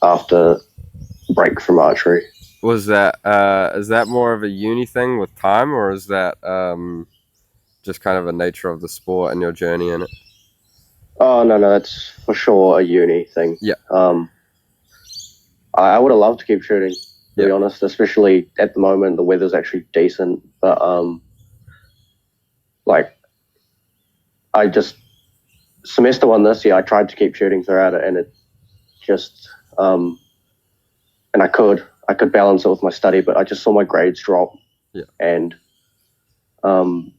after break from archery. Was that is that more of a uni thing with time, or is that just kind of a nature of the sport and your journey in it? Oh no, that's for sure a uni thing. Yeah, Um, I would have loved to keep shooting, to yeah, be honest. Especially at the moment, the weather's actually decent. But like I just semester one this year, I tried to keep shooting throughout it, and it just um, and I could balance it with my study, but I just saw my grades drop, yeah, and um,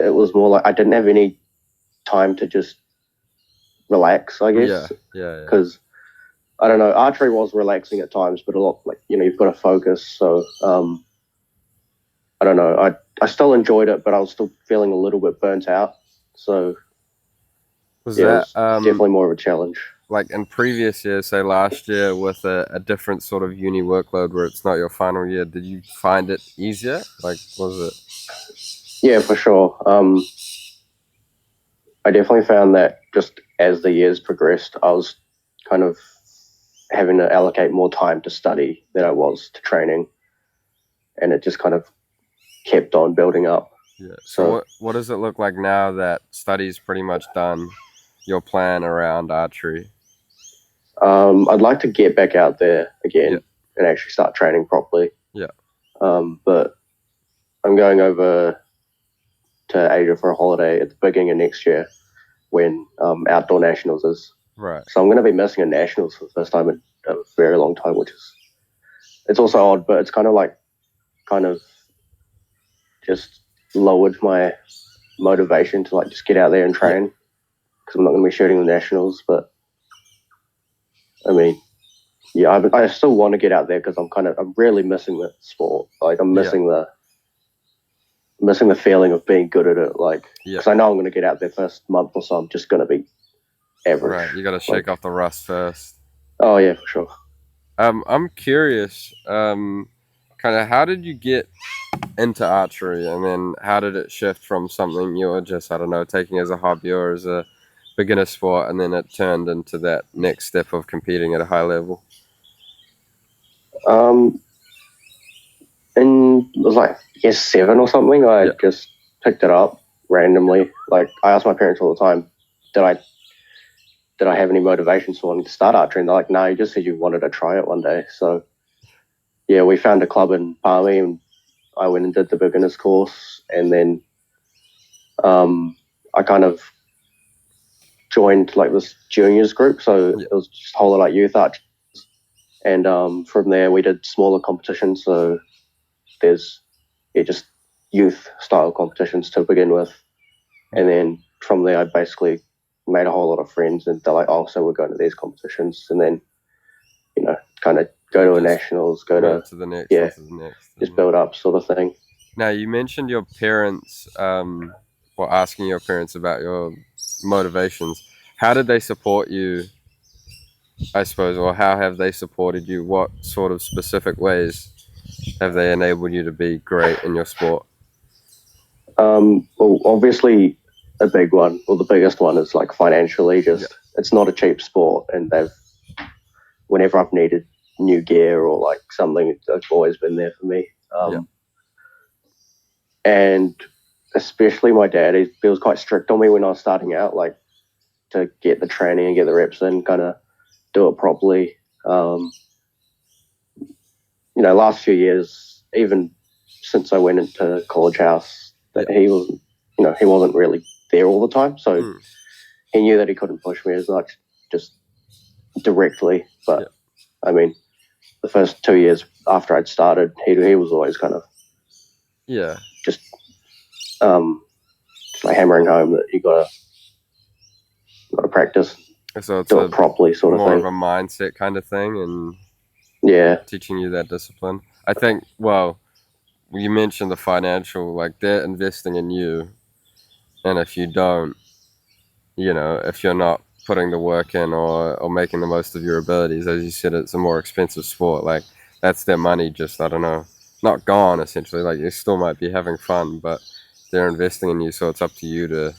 it was more like I didn't have any time to just relax, I yeah, guess, yeah, yeah. because I don't know, archery was relaxing at times, but a lot like you've got to focus. So I don't know, I still enjoyed it, but I was still feeling a little bit burnt out. So Was yeah, it that was definitely more of a challenge. like in previous years, say last year, with a different sort of uni workload where it's not your final year? Did you find it easier? Like, was it? Yeah, for sure. I definitely found that just as the years progressed, I was kind of having to allocate more time to study than I was to training, and it just kind of kept on building up. Yeah. So So what does it look like now that study's pretty much done? Your plan around archery? I'd like to get back out there Yeah, again and actually start training properly. yeah. But I'm going over to Asia for a holiday at the beginning of next year when outdoor nationals is. Right. So I'm going to be missing a nationals for the first time in a very long time, which is it's also odd, but it's kind of just lowered my motivation to like just get out there and Yeah, train because I'm not going to be shooting the nationals. But I mean, yeah, I still want to get out there because I'm really missing the sport. Like I'm yeah, missing the feeling of being good at it. Like yeah. because I know I'm going to get out there first month or so, I'm just going to be average. Right. You got to shake Like off the rust first. oh yeah, for sure. I'm curious. Kind of how did you get into archery, and then how did it shift from something you were just, I don't know, taking as a hobby or as a beginner sport, and then it turned into that next step of competing at a high level? Um, and it was like year seven or something. I Yeah, just picked it up randomly. Like I ask my parents all the time, did I did I have any motivations for wanting to start archery? And they're like, no, you just said you wanted to try it one day. So yeah, we found a club in Palmy, and I went and did the beginners course, and then I kind of joined like this juniors group. So yeah, it was just a whole lot like youth archery, and from there we did smaller competitions. So there's just youth style competitions to begin with, yeah. and then from there I basically made a whole lot of friends, and they're like, oh, so we're going to these competitions, and then kind of go You to a just nationals, go went to to the next yeah, one, to the next. just And build up sort of thing. now you mentioned your parents, or asking your parents about your motivations. How did they support you, I suppose, or how have they supported you? What sort of specific ways have they enabled you to be great in your sport? Well, obviously, a big one, or the biggest one, is like financially. Yeah, Just it's not a cheap sport, and they've whenever I've needed new gear or like something, they've always been there for me. yeah, And especially my dad, he was quite strict on me when I was starting out, like to get the training and get the reps in, kind of do it properly. Um, last few years, even since I went into college house, yeah. that he wasn't really there all the time, so Mm, he knew that he couldn't push me as much, just directly. yeah, But I mean, the first 2 years after I'd started, he was always kind of yeah. just um, just like hammering home that you got to practice, So it's do it a properly, sort of more of thing. a mindset kind of thing, and Yeah. teaching you that discipline. I think. Well, you mentioned the financial, like they're investing in you, and if you don't, if you're not putting the work in, or making the most of your abilities, as you said, it's a more expensive sport. Like that's their money, just, I don't know, not gone essentially. Like you still might be having fun, but they're investing in you, so it's up to you to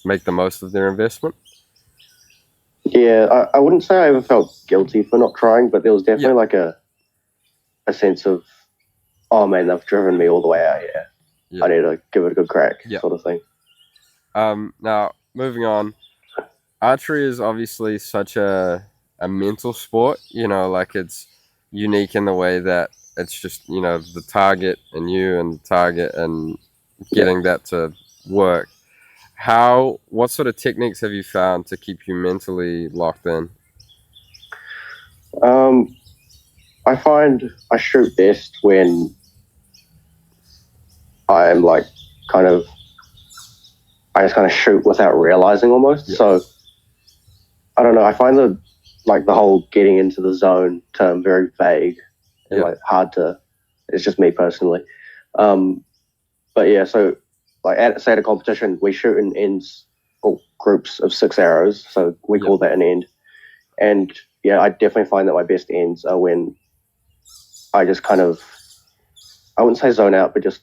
make the most of their investment. Yeah, I wouldn't say I ever felt guilty for not trying, but there was definitely like a sense of, oh man, they've driven me all the way out here. Yeah. I need to give it a good crack, Yeah. sort of thing. Now moving on, archery is obviously such a mental sport. You know, like it's unique in the way that it's just, you know, the target and you and the target and getting that to work. What sort of techniques have you found to keep you mentally locked in? Um, I find I shoot best when I'm like kind of, I just kind of shoot without realizing almost. Yeah. So I don't know. I find the whole getting into the zone term very vague and Yeah. like hard to. It's just me personally. Um, but yeah, so like say at a competition, we shoot in ends or groups of 6 arrows. So we Yeah. call that an end. And yeah, I definitely find that my best ends are when I just kind of, I wouldn't say zone out, but just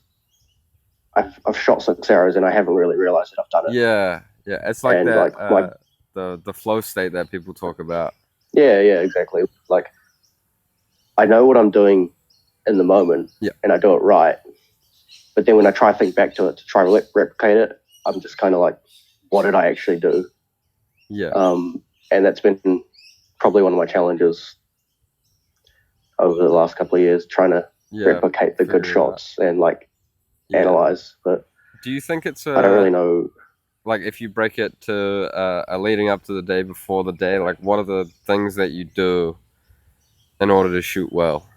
I've shot 6 arrows and I haven't really realized that I've done it. Yeah. Yeah. It's like And that like my the flow state that people talk about. yeah, exactly. Like I know what I'm doing in the moment, Yeah. and I do it right. But then when I try to think back to it to try to replicate it, I'm just kind of like, what did I actually do? Yeah. And that's been probably one of my challenges over the last couple of years, trying to replicate the good shots and like analyze. But do you think it's I don't really know. like if you break it to a leading up to the day before the day, like what are the things that you do in order to shoot well?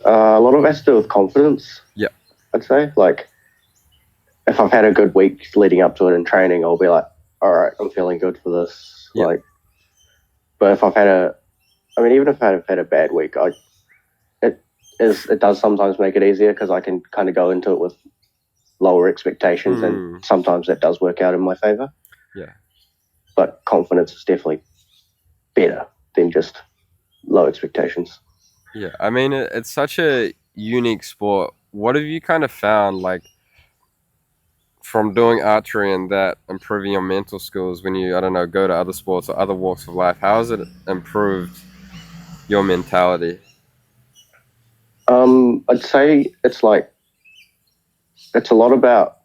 A lot of it has to do with confidence. Yeah. I'd say like if I've had a good week leading up to it in training, I'll be like, all right, I'm feeling good for this. Yeah. Like, but if I've had even if I've had a bad week, it does sometimes make it easier because I can kind of go into it with lower expectations, and sometimes that does work out in my favor. Yeah. But confidence is definitely better than just low expectations. Yeah, I mean it's such a unique sport. What have you kind of found, like from doing archery and that improving your mental skills when you, I don't know, go to other sports or other walks of life? How has it improved your mentality? I'd say it's a lot about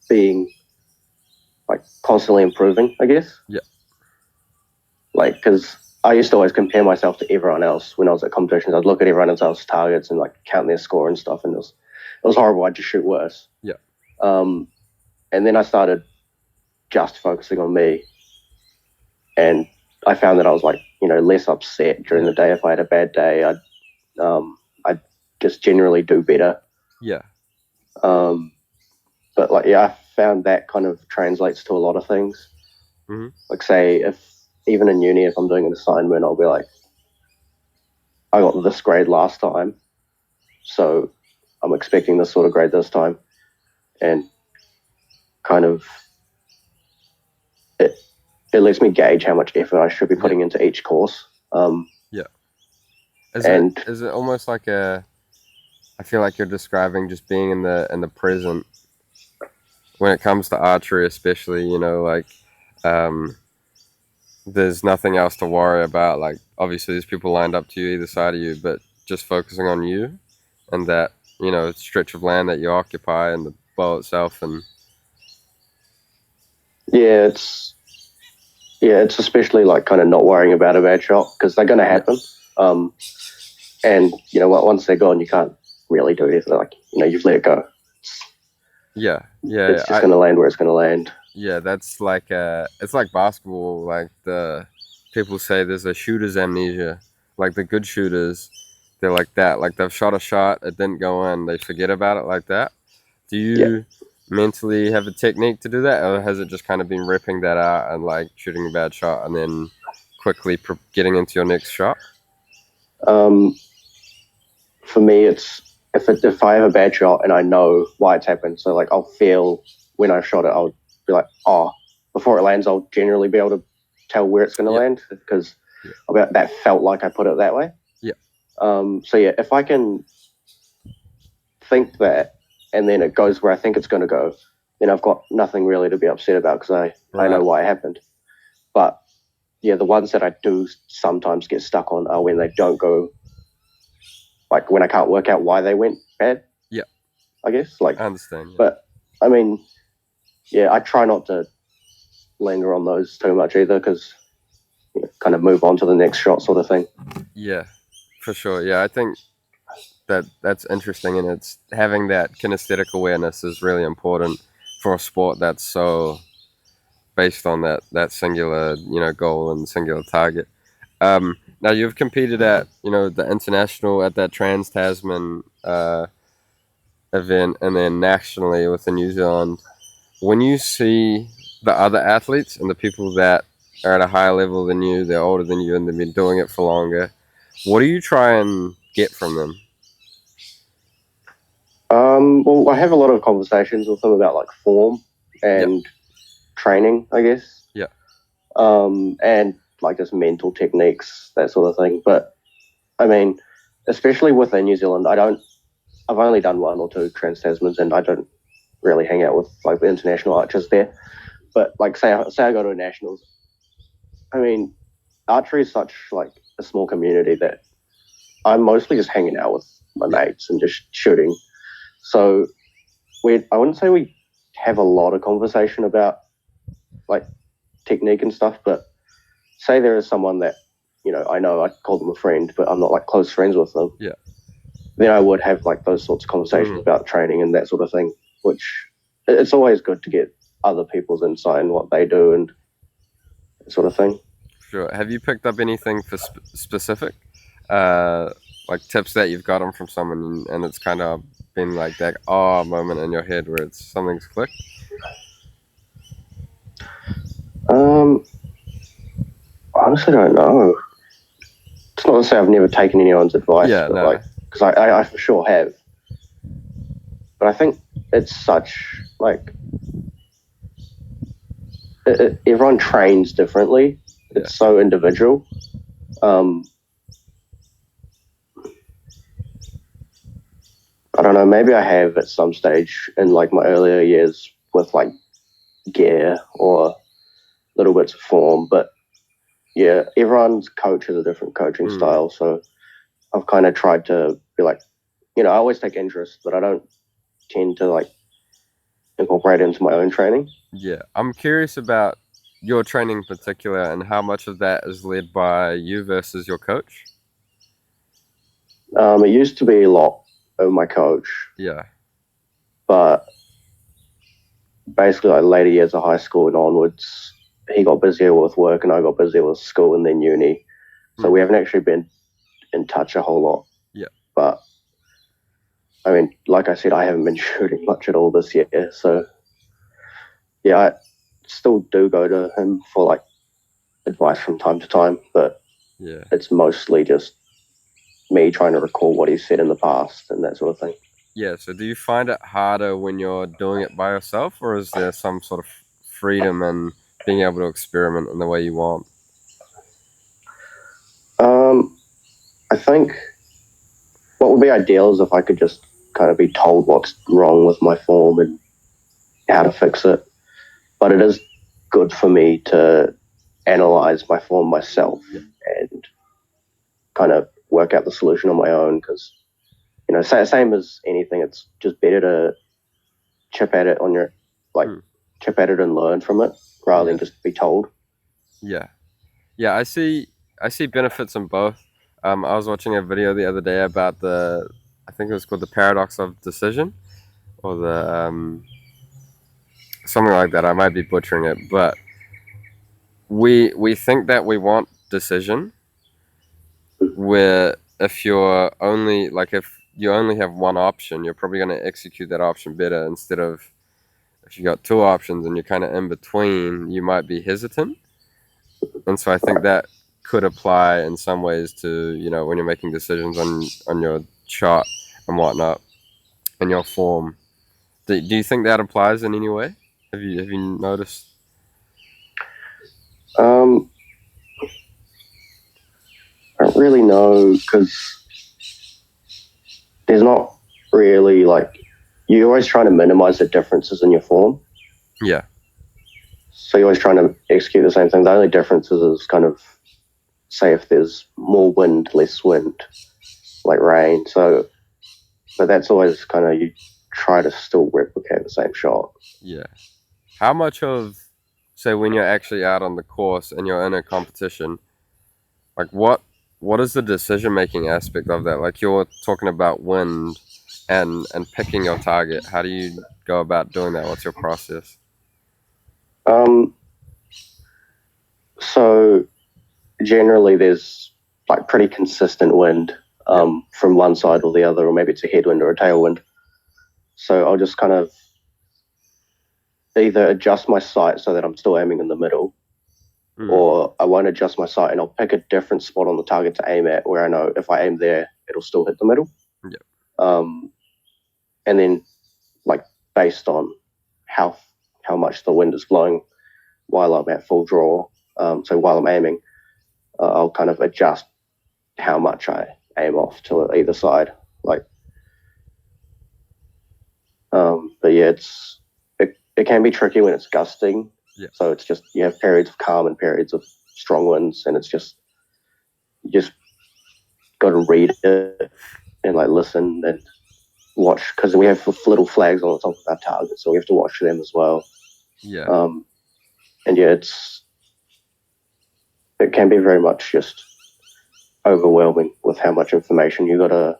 being like constantly improving, I guess. Yeah. Like, because I used to always compare myself to everyone else when I was at competitions. I'd look at everyone else's targets and like count their score and stuff, and it was horrible. I'd just shoot worse. Yeah. And then I started just focusing on me, and I found that I was like, less upset during the day if I had a bad day. I'd just generally do better. Yeah. But like, yeah, I found that kind of translates to a lot of things. Mm-hmm. Like, say, even in uni, if I'm doing an assignment, I'll be like, I got this grade last time, so I'm expecting this sort of grade this time, and kind of it lets me gauge how much effort I should be putting into each course. Is it almost like I feel like you're describing just being in the present when it comes to archery, especially, like there's nothing else to worry about. Like obviously there's people lined up to you either side of you, but just focusing on you and that, stretch of land that you occupy and the bow itself. And it's especially like kind of not worrying about a bad shot because they're going to happen. And once they're gone, you can't really do anything. Like, you've let it go. Yeah. It's just going to land where it's going to land. Yeah, that's like it's like basketball. Like the people say there's a shooter's amnesia. Like the good shooters, they're like that. Like they've shot a shot, it didn't go in, they forget about it like that. Do you mentally have a technique to do that, or has it just kind of been ripping that out and like shooting a bad shot and then quickly getting into your next shot? For me, it's if I have a bad shot and I know why it's happened. So like I'll feel when I shot it, I'll be like, oh, before it lands, I'll generally be able to tell where it's going to land because that felt like I put it that way. Yeah. So yeah, if I can think that and then it goes where I think it's going to go, then I've got nothing really to be upset about because I know why it happened. But yeah, the ones that I do sometimes get stuck on are when they don't go, like when I can't work out why they went bad. Yeah. I guess, like, I understand. Yeah. but I mean, yeah, I try not to linger on those too much either, because kind of move on to the next shot sort of thing. Yeah, for sure. Yeah, I think that's interesting, and it's having that kinesthetic awareness is really important for a sport that's so based on that singular goal and singular target. Now you've competed at the international at that Trans Tasman event, and then nationally within New Zealand. When you see the other athletes and the people that are at a higher level than you, they're older than you, and they've been doing it for longer, what do you try and get from them? Well, I have a lot of conversations with them about like form and training, I guess. Yeah. And like just mental techniques, that sort of thing. But I mean, especially within New Zealand, I've only done one or two Trans Tasmans, and I don't really hang out with like the international archers there. But like say I go to a nationals, I mean, archery is such like a small community that I'm mostly just hanging out with my mates and just shooting. So I wouldn't say we have a lot of conversation about like technique and stuff, but say there is someone that, I know I call them a friend, but I'm not like close friends with them. Yeah. Then I would have like those sorts of conversations about training and that sort of thing, which it's always good to get other people's insight in what they do and that sort of thing. Sure. Have you picked up anything for specific, like tips that you've gotten from someone, and it's kind of been like that moment in your head where it's something's clicked? Honestly, I don't know. It's not to say I've never taken anyone's advice, because I for sure have. But I think it's such like everyone trains differently. Yeah. It's so individual. I don't know. Maybe I have at some stage in like my earlier years with like gear or little bits of form, but yeah, everyone's coach has a different coaching style. So I've kind of tried to be like, I always take interest, but I don't tend to like incorporate it into my own training. Yeah, I'm curious about your training in particular and how much of that is led by you versus your coach. It used to be a lot of my coach. Yeah. But basically, like later years of high school and onwards, he got busier with work and I got busier with school and then uni. So we haven't actually been in touch a whole lot. Yeah. But I mean, like I said, I haven't been shooting much at all this year. So yeah, I still do go to him for like advice from time to time, but yeah, it's mostly just me trying to recall what he said in the past and that sort of thing. Yeah, so do you find it harder when you're doing it by yourself, or is there some sort of freedom in being able to experiment in the way you want? I think what would be ideal is if I could just kind of be told what's wrong with my form and how to fix it. But it is good for me to analyze my form myself and kind of work out the solution on my own, because, same as anything, it's just better to chip at it chip at it and learn from it rather than just be told. Yeah. Yeah, I see benefits in both. I was watching a video the other day about I think it was called the paradox of decision, or the something like that. I might be butchering it, but we think that we want decision, where if you only have one option, you're probably going to execute that option better, instead of if you got two options and you're kind of in between, you might be hesitant. And so I think that could apply in some ways to, when you're making decisions on your shot and whatnot and your form. Do you think that applies in any way? Have you noticed? I don't really know, because there's not really like, you're always trying to minimize the differences in your form. Yeah. So So you're always trying to execute the same thing. The only difference is kind of, say, if there's more wind, less wind, like rain. So, but that's always kind of, you try to still replicate the same shot. Yeah. How much of, say, when you're actually out on the course and you're in a competition, like what is the decision making aspect of that? Like you're talking about wind and picking your target. How do you go about doing that? What's your process? Um, so generally there's like pretty consistent wind from one side or the other, or maybe it's a headwind or a tailwind. So I'll just kind of either adjust my sight so that I'm still aiming in the middle, or I won't adjust my sight and I'll pick a different spot on the target to aim at where I know if I aim there, it'll still hit the middle. Yep. And then like based on how much the wind is blowing while I'm at full draw, so while I'm aiming, I'll kind of adjust how much I aim off to either side. Like, but yeah, it can be tricky when it's gusting. Yeah. So it's just, you have periods of calm and periods of strong winds, and it's just, you just got to read it and like listen and watch, because we have little flags on the top of our target, so we have to watch them as well. Yeah. And yeah, it can be very much just overwhelming with how much information you gotta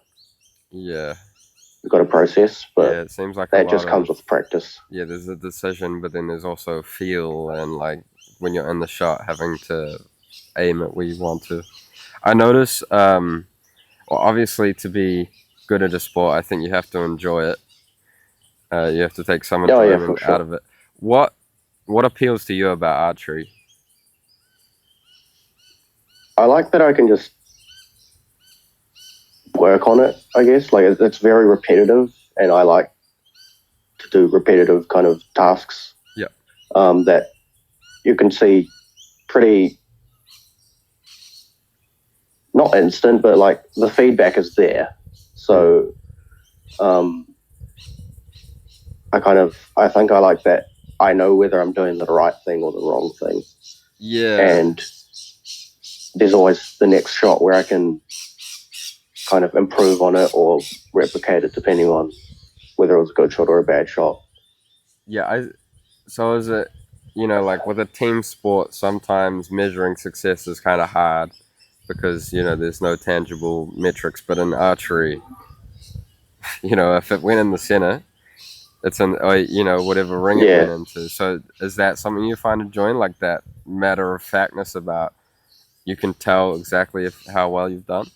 process. But yeah, it seems like that just comes with practice. Yeah, there's a decision, but then there's also feel and like when you're in the shot, having to aim it where you want to. I notice, well, obviously to be good at a sport, I think you have to enjoy it. You have to take some enjoyment out of it. What appeals to you about archery? I like that I can just work on it, I guess. Like, it's very repetitive, and I like to do repetitive kind of tasks. Yeah. That you can see pretty, not instant, but like the feedback is there. So I think I like that I know whether I'm doing the right thing or the wrong thing. Yeah. And there's always the next shot where I can kind of improve on it or replicate it depending on whether it was a good shot or a bad shot. Yeah, so is it, like with a team sport, sometimes measuring success is kind of hard because, there's no tangible metrics. But in archery, if it went in the center, it's in, whatever ring it went into. So is that something you find enjoying, like that matter of factness about you can tell exactly how well you've done?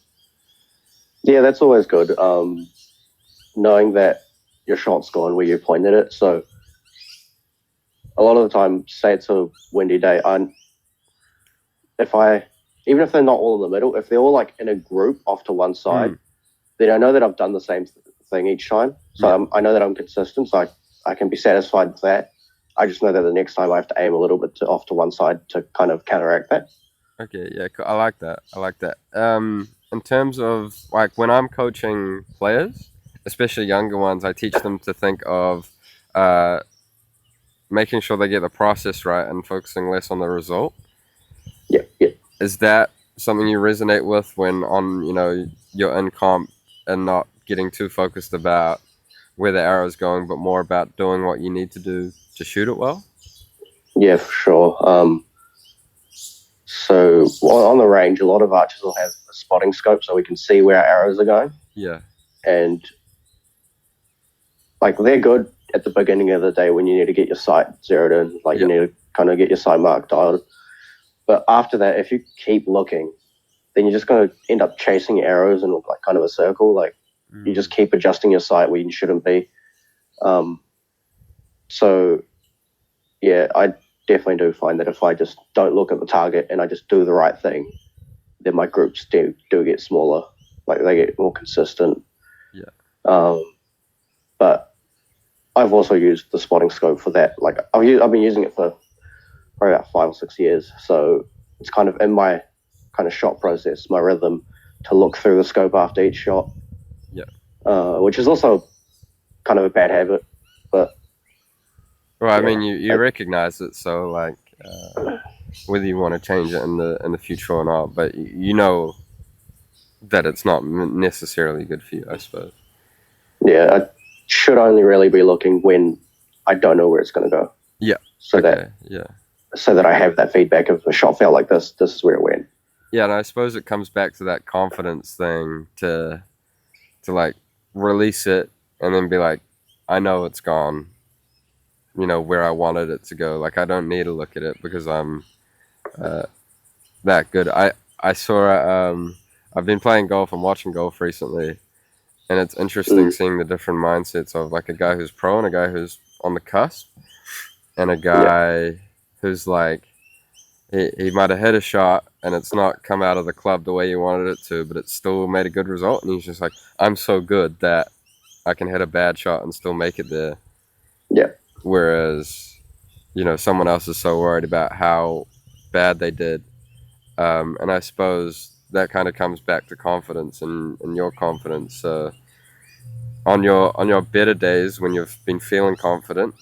Yeah, that's always good. Knowing that your shot's gone where you pointed it. So a lot of the time, say it's a windy day, even if they're not all in the middle, if they're all like in a group off to one side, then I know that I've done the same thing each time. So I know that I'm consistent, so I can be satisfied with that. I just know that the next time I have to aim a little bit off to one side to kind of counteract that. Okay, yeah, I like that. In terms of like when I'm coaching players, especially younger ones, I teach them to think of making sure they get the process right and focusing less on the result. Yeah. Is that something you resonate with when you're in comp and not getting too focused about where the arrow's going, but more about doing what you need to do to shoot it well? Yeah, for sure. So on the range, a lot of archers will have a spotting scope so we can see where our arrows are going. Yeah. And like they're good at the beginning of the day when you need to get your sight zeroed in, like you need to kind of get your sight mark dialed. But after that, if you keep looking, then you're just going to end up chasing arrows in like kind of a circle. Like you just keep adjusting your sight where you shouldn't be. So yeah, I definitely do find that if I just don't look at the target and I just do the right thing, then my groups do get smaller. Like they get more consistent. Yeah. But I've also used the spotting scope for that. Like I've been using it for probably about 5 or 6 years. So it's kind of in my kind of shot process, my rhythm, to look through the scope after each shot. Yeah. Which is also kind of a bad habit, but. Well, I mean, you recognize it, so like whether you want to change it in the future or not. But you know that it's not necessarily good for you, I suppose. Yeah, I should only really be looking when I don't know where it's going to go. Yeah. So Okay. Yeah. that I have that feedback of a shot felt like this is where it went. Yeah, and I suppose it comes back to that confidence thing to like release it and then be like, I know it's gone, you know, where I wanted it to go. Like I don't need to look at it because I'm uh, that good. I saw I've been playing golf and watching golf recently, and it's interesting seeing the different mindsets of like a guy who's pro and a guy who's on the cusp, and a Yeah, guy who's like he might have hit a shot and it's not come out of the club the way you wanted it to, but it still made a good result. And he's just like, I'm so good that I can hit a bad shot and still make it there. yeah, Whereas, you know, someone else is so worried about how bad they did. And I suppose that kind of comes back to confidence and your confidence. On your better days when you've been feeling confident,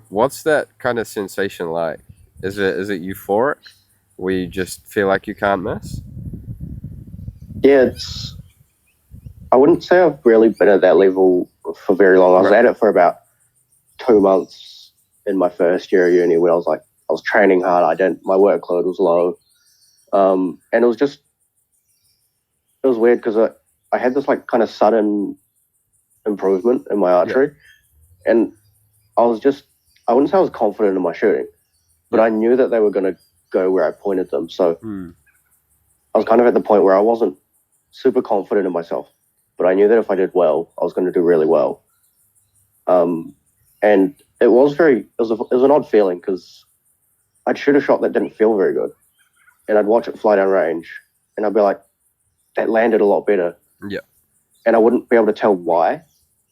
what's that kind of sensation like? Is it euphoric? Where you just feel like you can't miss? yeah. I wouldn't say I've really been at that level for very long. I was at it for about 2 months in my first year of uni when I was training hard. My workload was low, and it was weird because I had this like kind of sudden improvement in my Yeah. archery, and I wouldn't say I was confident in my shooting, but Yeah. I knew that they were going to go where I pointed them. So Hmm. I was kind of at the point where I wasn't super confident in myself, but I knew that if I did well, I was going to do really well. And it was an odd feeling because I'd shoot a shot that didn't feel very good, and I'd watch it fly down range, and I'd be like, that landed a lot better. Yeah. And I wouldn't be able to tell why.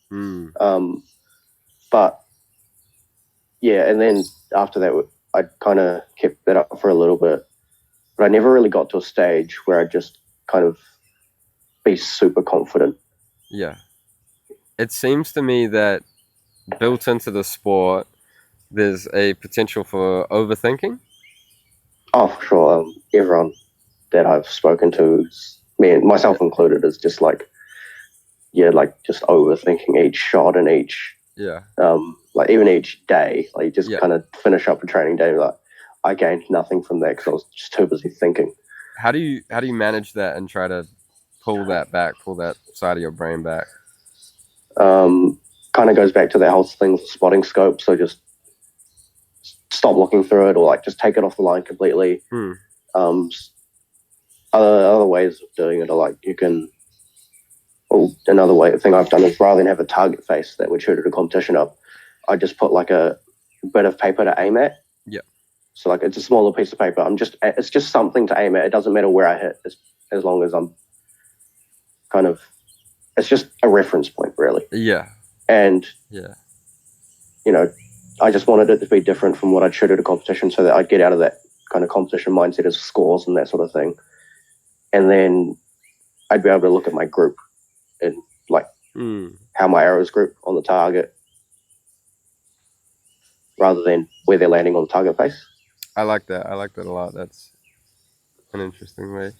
Hmm. But yeah, and then after that, I kind of kept that up for a little bit, but I never really got to a stage where I'd just kind of be super confident. Yeah. It seems to me that built into the sport, there's a potential for overthinking. Oh, for sure. Everyone that I've spoken to, me and myself included, is just like, yeah, like just overthinking each shot and each, Yeah. like even each day. Like you just Yeah. kind of finish up a training day, like I gained nothing from that because I was just too busy thinking. How do you manage that and try to pull that side of your brain back? Kind of goes back to that whole thing with spotting scope. So just stop looking through it, or like just take it off the line completely. Hmm. Um, other ways of doing it are like you can. Well, another thing I've done is rather than have a target face that would shoot at a competition up, I just put like a bit of paper to aim at. Yeah. So like it's a smaller piece of paper. It's just something to aim at. It doesn't matter where I hit, as long as I'm kind of. It's just a reference point, really. Yeah. And Yeah. you know, I just wanted it to be different from what I'd shoot at a competition, so that I'd get out of that kind of competition mindset as scores and that sort of thing, and then I'd be able to look at my group and like how my arrows group on the target, rather than where they're landing on the target face. I like that. I like that a lot. That's an interesting way.